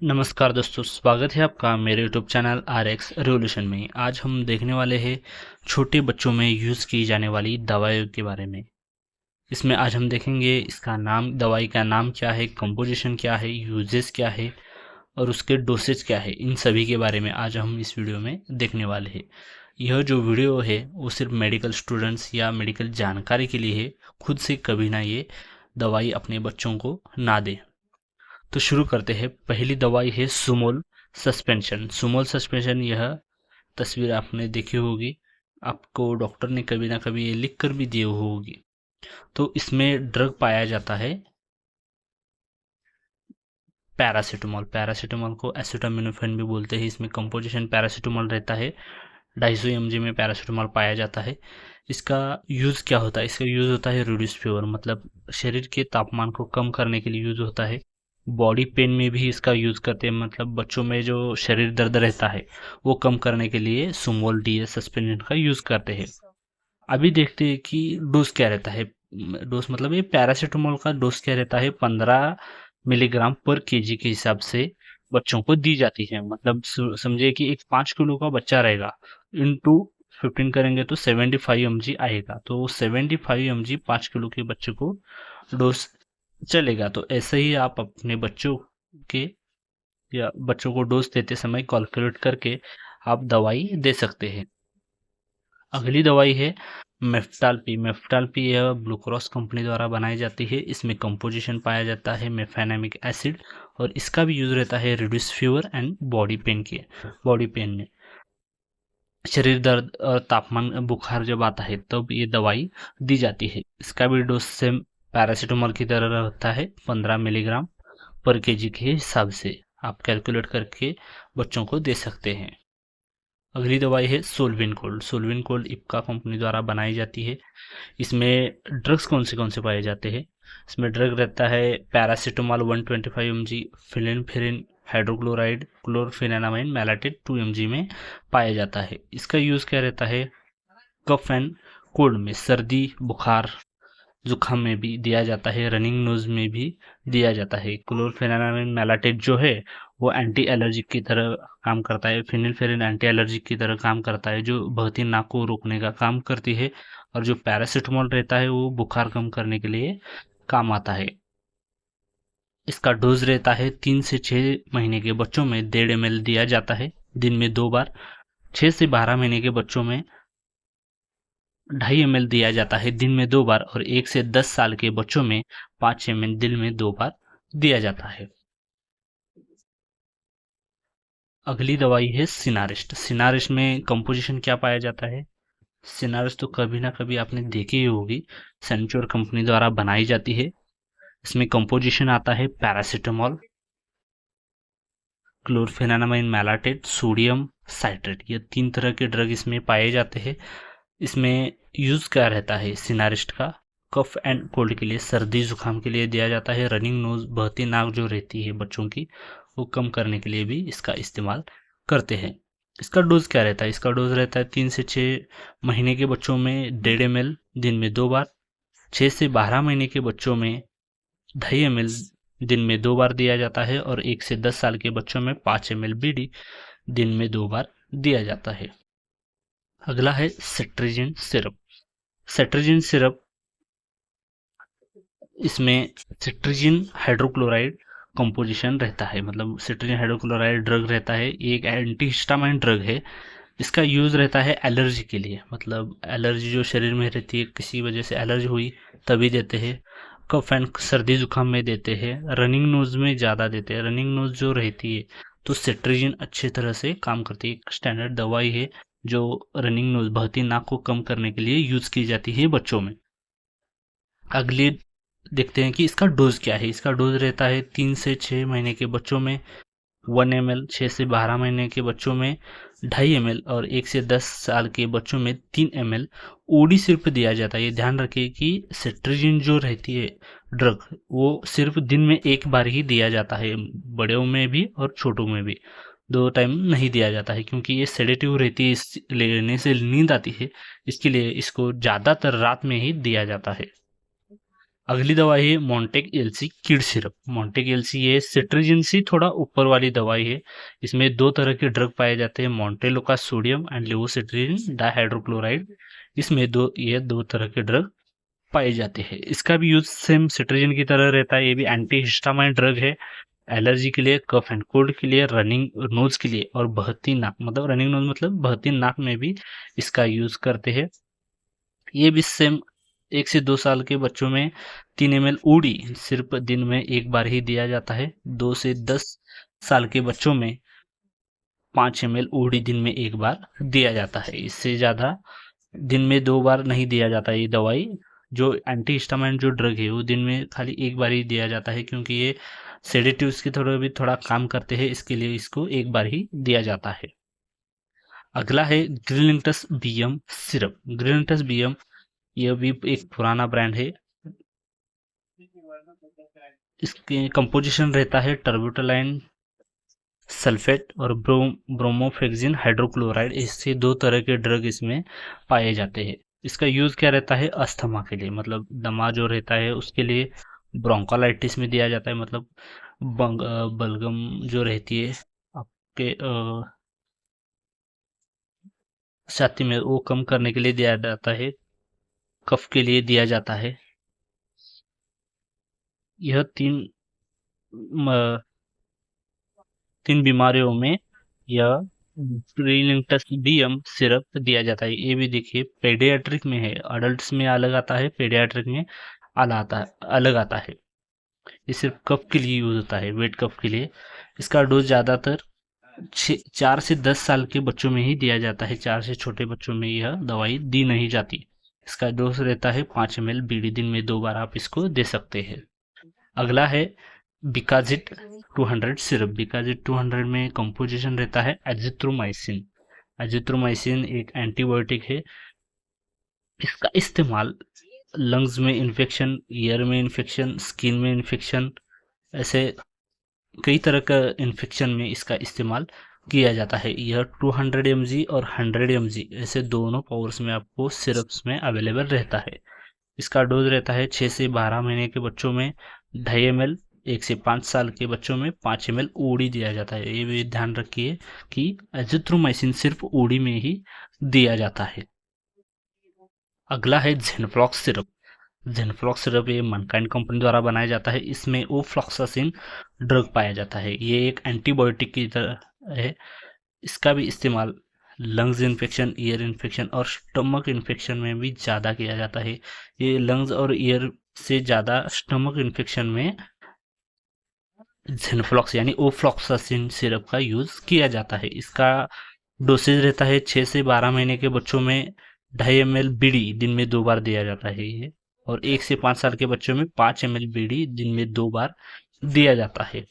नमस्कार दोस्तों, स्वागत है आपका मेरे YouTube channel are x revolution में। आज हम देखने वाले हैं छोटे बच्चों में यूज़ की जाने वाली दवाइयों के बारे में। इसमें आज हम देखेंगे इसका नाम, दवाई का नाम क्या है, कंपोजिशन क्या है, यूजेस क्या है और उसके डोसेज क्या है। इन सभी के बारे में आज हम इस वीडियो में देखने वाले हैं। यह जो वीडियो है वो सिर्फ मेडिकल स्टूडेंट्स या मेडिकल जानकारी के लिए है। खुद से कभी ना ये दवाई अपने बच्चों को ना दें। तो शुरू करते हैं। पहली दवाई है सुमोल सस्पेंशन। सुमोल सस्पेंशन, यह तस्वीर आपने देखी होगी, आपको डॉक्टर ने कभी ना कभी ये लिख कर भी दी होगी। तो इसमें ड्रग पाया जाता है पैरासीटामोल। पैरासीटामोल को एसिटामिनोफेन भी बोलते हैं। इसमें कंपोजिशन पैरासीटामोल रहता है। 250 mg में पैरासीटामोल पाया जाता है। इसका यूज़ क्या होता है? इसका यूज़ होता है रिड्यूस फीवर, मतलब शरीर के तापमान को कम करने के लिए यूज़ होता है। बॉडी पेन में भी इसका यूज़ करते हैं, मतलब बच्चों में जो शरीर दर्द रहता है वो कम करने के लिए सुमोल डीएस सस्पेंशन का यूज़ करते हैं। अभी देखते हैं कि डोज क्या रहता है। डोज मतलब ये पैरासीटामोल का डोज क्या रहता है, 15 मिलीग्राम पर केजी के हिसाब से बच्चों को दी जाती है। मतलब समझिए कि एक 5 किलो का बच्चा रहेगा, इंटू 15 करेंगे तो 75 mg आएगा। तो 75 mg 5 किलो के बच्चे को डोज चलेगा। तो ऐसे ही आप अपने बच्चों के या बच्चों को डोज देते समय कैलकुलेट करके आप दवाई दे सकते हैं। अगली दवाई है मेफ्टाल्पी। मेफ्टाल्पी यह ब्लू क्रॉस कंपनी द्वारा बनाई जाती है। इसमें कंपोजिशन पाया जाता है मेफेनेमिक एसिड और इसका भी यूज रहता है reduce fever and body pain में। शरीर दर्द और तापमान बुखार जब आता है तब ये दवाई दी जाती है। इसका भी डोज सेम पैरासीटामोल की तरह होता है, 15 मिलीग्राम पर केजी के हिसाब से आप कैलकुलेट करके बच्चों को दे सकते हैं। अगली दवाई है सोल्विन गोल्ड। सोल्विन गोल्ड इप्का कंपनी द्वारा बनाई जाती है। इसमें ड्रग्स कौन से पाए जाते हैं? इसमें ड्रग रहता है पैरासीटामोल 125 mg, फिलिनफेरिन हाइड्रोक्लोराइड, क्लोरफेनामाइन मैलाटेट 2 mg में पाया जाता है। इसका यूज़ क्या रहता है? कफ एंड कोल्ड में, सर्दी बुखार जुकाम में भी दिया जाता है, रनिंग नोज में भी दिया जाता है। क्लोरफेनामाइन मैलाटेट जो है वो एंटी एलर्जिक की तरह काम करता है। फिनिलफेरिन एंटी एलर्जिक की तरह काम करता है, जो बहती नाक को रोकने का काम करती है। और जो पैरासीटामोल रहता है वो बुखार कम करने के लिए काम आता है। इसका डोज रहता है 3 से 6 महीने के बच्चों में 1.5 ml दिया जाता है दिन में 2 बार। 6 से 12 महीने के बच्चों में 2.5 ml दिया जाता है दिन में 2 बार और 1 से 10 साल के बच्चों में 5 ml दिन में 2 बार दिया जाता है। अगली दवाई है सिनारिस्ट। सिनारिस्ट में कंपोजिशन क्या पाया जाता है? सिनारिस्ट तो कभी ना कभी आपने देखी ही होगी, सेंचुर कंपनी द्वारा बनाई जाती है। इसमें कंपोजिशन आता है पैरासीटामोल, क्लोरफेनामाइन मैलाटेट, सोडियम साइट्रेट। ये 3 तरह के ड्रग इसमें पाए जाते हैं। इसमें यूज क्या रहता है सिनारिस्ट का? कफ एंड कोल्ड के लिए, सर्दी जुकाम के लिए दिया जाता है। रनिंग नोज, बहती नाक जो रहती है बच्चों की, वो कम करने के लिए भी इसका इस्तेमाल करते हैं। इसका डोज क्या रहता है? इसका डोज रहता है 3 से 6 महीने के बच्चों में 1.5 ml दिन में 2 बार। 6 से 12 महीने के बच्चों में 2.5 ml दिन में 2 बार दिया जाता है और 1 से 10 साल के बच्चों में 5 ml बीडी दिन में 2 बार दिया जाता है। अगला है सेट्रिजिन सिरप। सेट्रिजिन सिरप, इसमें सिट्रिजिन हाइड्रोक्लोराइड कंपोजिशन रहता है, मतलब सिट्रिजिन हाइड्रोक्लोराइड ड्रग रहता है। ये एक एंटीहिस्टामाइन ड्रग है। इसका यूज़ रहता है एलर्जी के लिए, मतलब एलर्जी जो शरीर में रहती है, किसी वजह से एलर्जी हुई तभी देते हैं। कफ एंड सर्दी जुकाम में देते हैं। रनिंग नोज में ज़्यादा देते हैं। रनिंग नोज जो रहती है तो सेट्रिजिन अच्छी तरह से काम करती है। एक स्टैंडर्ड दवाई है जो रनिंग नोज, बहती नाक को कम करने के लिए यूज़ की जाती है बच्चों में। अगली देखते हैं कि इसका डोज क्या है। इसका डोज रहता है 3 से 6 महीने के बच्चों में 1 ml, 6 से 12 महीने के बच्चों में 2.5 ml और 1 से 10 साल के बच्चों में 3 ml ओडी सिर्फ दिया जाता है। ये ध्यान रखिए कि सेट्रिजिन जो रहती है ड्रग, वो सिर्फ दिन में एक बार ही दिया जाता है, बड़ों में भी और छोटों में भी। 2 टाइम नहीं दिया जाता है क्योंकि ये सेडेटिव रहती है, इस लेने से नींद आती है, इसके लिए इसको ज़्यादातर रात में ही दिया जाता है। अगली दवाई है मॉन्टेक एलसी किड सिरप। मॉन्टेक एलसी ये सिट्रीजिन से थोड़ा ऊपर वाली दवाई है। इसमें दो तरह के ड्रग पाए जाते हैं, मॉन्टेलोका सोडियम एंड लेवोसिट्रीजिन डाइहाइड्रोक्लोराइड। इसमें दो तरह के ड्रग पाए जाते हैं। इसका भी यूज सेम सिट्रीजिन की तरह रहता है। ये भी एंटी हिस्टामाइन ड्रग है। एलर्जी के लिए, कफ एंड कोल्ड के लिए, रनिंग नोज के लिए और बहती नाक, मतलब रनिंग नोज मतलब बहती नाक में भी इसका यूज करते हैं। ये भी सेम 1 से 2 साल के बच्चों में 3 ml ऊडी सिर्फ दिन में एक बार ही दिया जाता है। 2 से 10 साल के बच्चों में 5 ml ऊडी दिन में एक बार दिया जाता है। इससे ज़्यादा दिन में 2 बार नहीं दिया जाता। ये दवाई जो एंटी हिस्टामाइन जो ड्रग है वो दिन में खाली एक बार ही दिया जाता है, क्योंकि ये सेडेटिव्स की तरह भी थोड़ा काम करते हैं, इसके लिए इसको एक बार ही दिया जाता है। अगला है Grilinctus BM syrup. Grilinctus BM यह भी एक पुराना ब्रांड है। इसके कंपोजिशन रहता है टर्बुटलाइन सल्फेट और ब्रोमोफेक्सिन हाइड्रोक्लोराइड। इससे दो तरह के ड्रग इसमें पाए जाते हैं। इसका यूज क्या रहता है? अस्थमा के लिए, मतलब दमा जो रहता है उसके लिए। ब्रोंकोलाइटिस में दिया जाता है, मतलब बलगम जो रहती है आपके छाती में, वो कम करने के लिए दिया जाता है। कफ के लिए दिया जाता है। यह तीन बीमारियों में यह ब्रिलिंटस बीएम सिरप दिया जाता है। ये भी देखिए पेडियाट्रिक में है, अडल्ट्स में अलग आता है, पेडियाट्रिक में अलग आता है। ये सिर्फ कफ के लिए यूज होता है, वेट कफ के लिए। इसका डोज ज़्यादातर 4 से 10 साल के बच्चों में ही दिया जाता है। 4 से छोटे बच्चों में यह दवाई दी नहीं जाती। इसका डोज रहता है 5 ml बीडी, दिन में 2 बार आप इसको दे सकते हैं। अगला है बिकाजिट 200 सिरप। बिकाजिट 200 में कंपोजिशन रहता है एजिथ्रोमाइसिन। एजिथ्रोमाइसिन एक एंटीबायोटिक है। इसका इस्तेमाल लंग्स में इन्फेक्शन, ईयर में इन्फेक्शन, स्किन में इन्फेक्शन, ऐसे कई तरह का इन्फेक्शन में इसका इस्तेमाल किया जाता है। यह 200 mg और 100 mg ऐसे दोनों पावर्स में आपको सिरप्स में अवेलेबल रहता है। इसका डोज रहता है 6 से 12 महीने के बच्चों में 2.5 ml, 1 से 5 साल के बच्चों में 5 ml ओडी दिया जाता है। ये भी ध्यान रखिए कि एजिथ्रोमाइसिन सिर्फ ओडी में ही दिया जाता है। अगला है ज़ेनफ्लॉक्स सिरप। ज़ेनफ्लॉक्स सिरप ये मनकाइंड कंपनी द्वारा बनाया जाता है। इसमें ओफ्लॉक्सासिन ड्रग पाया जाता है। ये एक एंटीबायोटिक की तरह है। इसका भी इस्तेमाल लंग्स इन्फेक्शन, ईयर इन्फेक्शन और स्टमक इन्फेक्शन में भी ज़्यादा किया जाता है। ये लंग्स और ईयर से ज़्यादा स्टमक इन्फेक्शन में ज़ेनफ्लॉक्स यानी ओफ्लॉक्सासिन सिरप का यूज़ किया जाता है। इसका डोसेज रहता है 6 से 12 महीने के बच्चों में 2.5 ml बीडी, दिन में 2 बार दिया जाता है ये। और 1 से 5 साल के बच्चों में 5 ml बीडी, दिन में 2 बार दिया जाता है।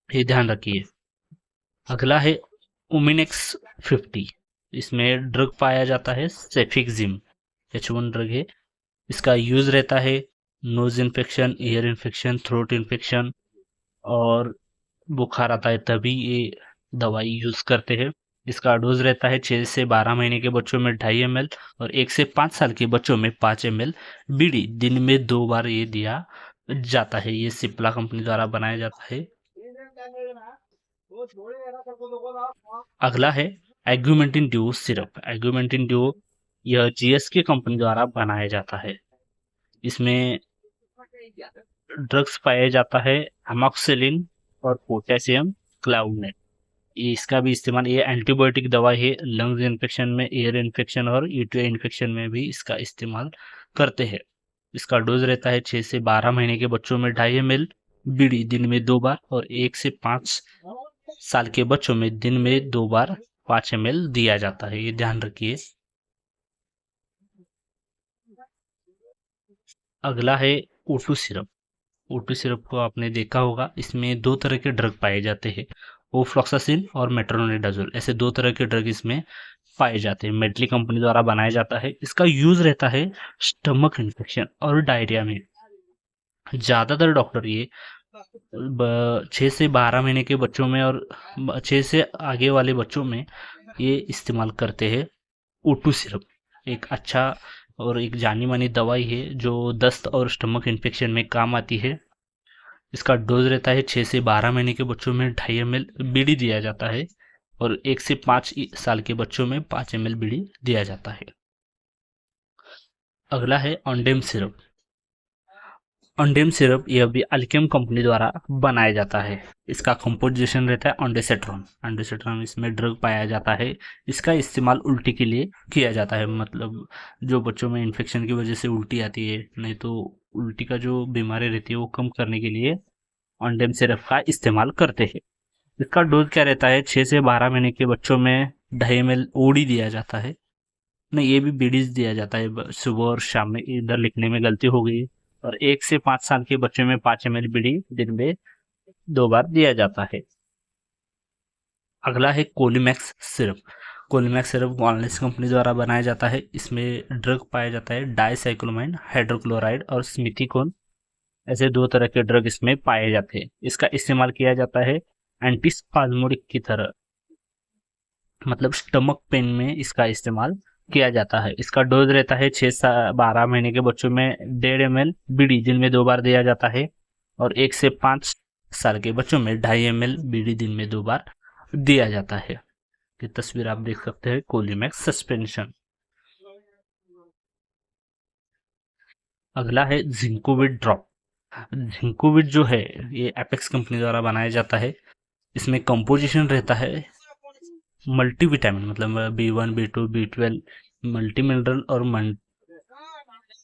ये ध्यान रखिए। अगला है ओमिनेक्स 50। इसमें ड्रग पाया जाता है सेफिक्सिम, H1 ड्रग है। इसका यूज रहता है nose infection, ear infection, throat infection और बुखार आता है तभी ये दवाई यूज करते हैं। इसका डोज रहता है 6 से 12 महीने के बच्चों में 2.5 ml और 1 से 5 साल के बच्चों में 5 ml बीडी, दिन में 2 बार ये दिया जाता है। ये सिप्ला कंपनी द्वारा बनाया जाता है। अगला है एग्यूमेंटिन ड्यू सिरप। एग्यूमेंटिन ड्यू यह जीएसके कंपनी द्वारा बनाया जाता है। इसमें ड्रग्स पाया जाता है एमॉक्सिलिन और पोटेशियम क्लाउडनेट। इसका भी इस्तेमाल, ये एंटीबायोटिक दवा है। लंग्स इन्फेक्शन में, ईयर इन्फेक्शन और यूटीआई इन्फेक्शन में भी इसका इस्तेमाल करते हैं। इसका डोज रहता है 6 से 12 महीने के बच्चों में 2.5 ml बीडी, दिन में 2 बार और 1 से 5 साल के बच्चों में दिन में 2 बार 5 ml दिया जाता है। ये ध्यान रखिए। अगला है O2 सिरप। O2 सिरप को आपने देखा होगा। इसमें 2 तरह के ड्रग पाए जाते हैं, ओफ्लॉक्सासिन और मेट्रोनिडाजोल। ऐसे 2 तरह के ड्रग इसमें पाए जाते हैं। मेडली कंपनी द्वारा बनाया जाता है। इसका यूज रहता है स्टमक इन्फेक्शन और डायरिया में। ज़्यादातर डॉक्टर ये 6 से 12 महीने के बच्चों में और 6 से आगे वाले बच्चों में ये इस्तेमाल करते हैं। O2 सिरप एक अच्छा और एक जानी मानी दवाई है जो दस्त और स्टमक इन्फेक्शन में काम आती है। इसका डोज रहता है 6 से 12 महीने के बच्चों में 2.5 ml बीडी दिया जाता है और 1 से 5 साल के बच्चों में 5 ml बीडी दिया जाता है। अगला है ऑन्डेम सिरप। ऑन्डेम सिरप यह भी अल्केम कंपनी द्वारा बनाया जाता है। इसका कंपोजिशन रहता है ऑन्डेसेट्रॉन। ऑन्डेसेट्रॉन इसमें ड्रग पाया जाता है। इसका इस्तेमाल उल्टी के लिए किया जाता है, मतलब जो बच्चों में इन्फेक्शन की वजह से उल्टी आती है, नहीं तो उल्टी का जो बीमारी रहती है वो कम करने के लिए ऑन्डेम सिरप का इस्तेमाल करते हैं। इसका डोज क्या रहता है? 6 से 12 महीने के बच्चों में 2.5 ml ओडी दिया जाता है। नहीं, ये भी बीडीज दिया जाता है, सुबह और शाम में, इधर लिखने में गलती हो गई। और 1 से 5 साल के बच्चों में 5 ml बीडी दिन में 2 बार दिया जाता है। अगला है कोलिमैक्स सिरप। कोलिमैक्स सिरप वॉलनेस कंपनी द्वारा बनाया जाता है। इसमें ड्रग पाया जाता है डाइसाइक्लोमाइन, हाइड्रोक्लोराइड और स्मिथिकोन। ऐसे 2 तरह के ड्रग इसमें पाए जाते हैं। इसका इस्तेमाल किया जाता है एंटीस्पाज्मोडिक की तरह, मतलब स्टमक पेन में इसका इस्तेमाल किया जाता है। इसका डोज रहता है 6 से 12 महीने के बच्चों में 1.5 ml बीडी दिन में 2 बार दिया जाता है और 1 से 5 साल के बच्चों में 2.5 ml बीडी दिन में 2 बार दिया जाता है। ये तस्वीर आप देख सकते हैं कोलिमैक्स सस्पेंशन। अगला है जिंकोविट ड्रॉप। जिंकोविट जो है ये एपेक्स कंपनी द्वारा बनाया जाता है। इसमें कंपोजिशन रहता है मल्टीविटामिन, मतलब B1, B2, B12, multi mineral और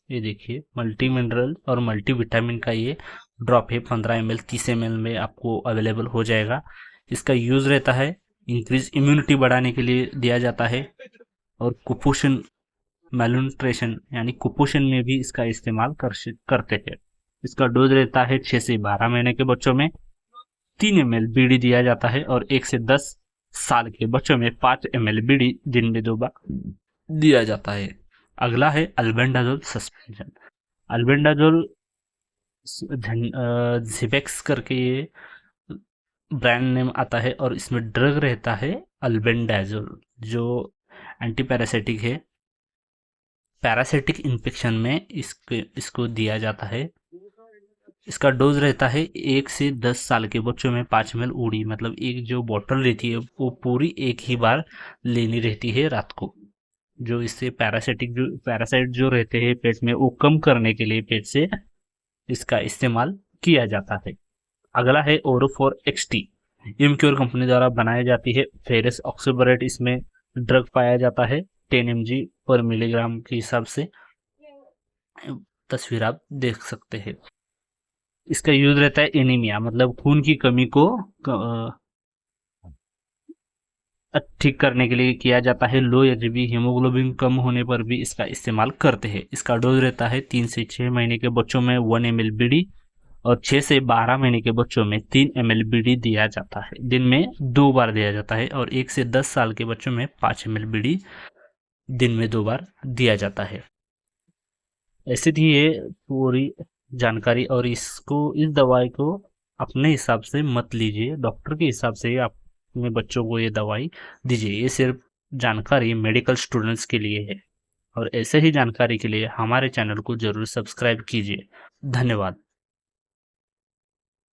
ये देखिए मल्टी मिनरल और मल्टीविटामिन का ये ड्रॉप है। 15 ml 30 ml में आपको अवेलेबल हो जाएगा। इसका यूज रहता है इंक्रीज इम्यूनिटी बढ़ाने के लिए दिया जाता है और कुपोषण, मैलन्यूट्रिशन यानी कुपोषण में भी इसका इस्तेमाल करते हैं। इसका डोज रहता है 6 से 12 महीने के बच्चों में 3 ml बीडी दिया जाता है और 1 से 10 साल के बच्चों में 5 ml बीडी दिन में 2 बार दिया जाता है। अगला है अल्बेंडाजोल सस्पेंशन। अल्बेंडाजोल जिपेक्स करके ये ब्रांड नेम आता है और इसमें ड्रग रहता है अल्बेंडाजोल, जो एंटी पैरासिटिक है। पैरासिटिक इन्फेक्शन में इसको दिया जाता है। इसका डोज रहता है 1 से 10 साल के बच्चों में 5 ml ओडी, मतलब एक जो बोतल रहती है वो पूरी एक ही बार लेनी रहती है रात को। जो इससे पैरासाइट जो रहते हैं पेट में वो कम करने के लिए पेट से इसका इस्तेमाल किया जाता है। अगला है ओरोफोर XT। इमक्योर कंपनी द्वारा बनाई जाती है। फेरस ऑक्सीबोरेट इसमें ड्रग पाया जाता है 10 mg पर मिलीग्राम के हिसाब से। तस्वीर आप देख सकते हैं। इसका यूज रहता है एनीमिया, मतलब खून की कमी को ठीक करने के लिए किया जाता है। लो एचबी हीमोग्लोबिन कम होने पर भी इसका इस्तेमाल करते हैं। इसका डोज रहता है 3 से 6 महीने के बच्चों में 1 ml बीडी और 6 से 12 महीने के बच्चों में 3 ml बीडी दिया जाता है। दिन में 2 बार दिया जाता है और 1 से 10 साल के बच्चों में 5 ml बीडी दिन में 2 बार दिया जाता है। ऐसे थी ये पूरी जानकारी, और इस दवाई को अपने हिसाब से मत लीजिए, डॉक्टर के हिसाब से आप अपने बच्चों को ये दवाई दीजिए। ये सिर्फ जानकारी मेडिकल स्टूडेंट्स के लिए है, और ऐसे ही जानकारी के लिए हमारे चैनल को जरूर सब्सक्राइब कीजिए। धन्यवाद।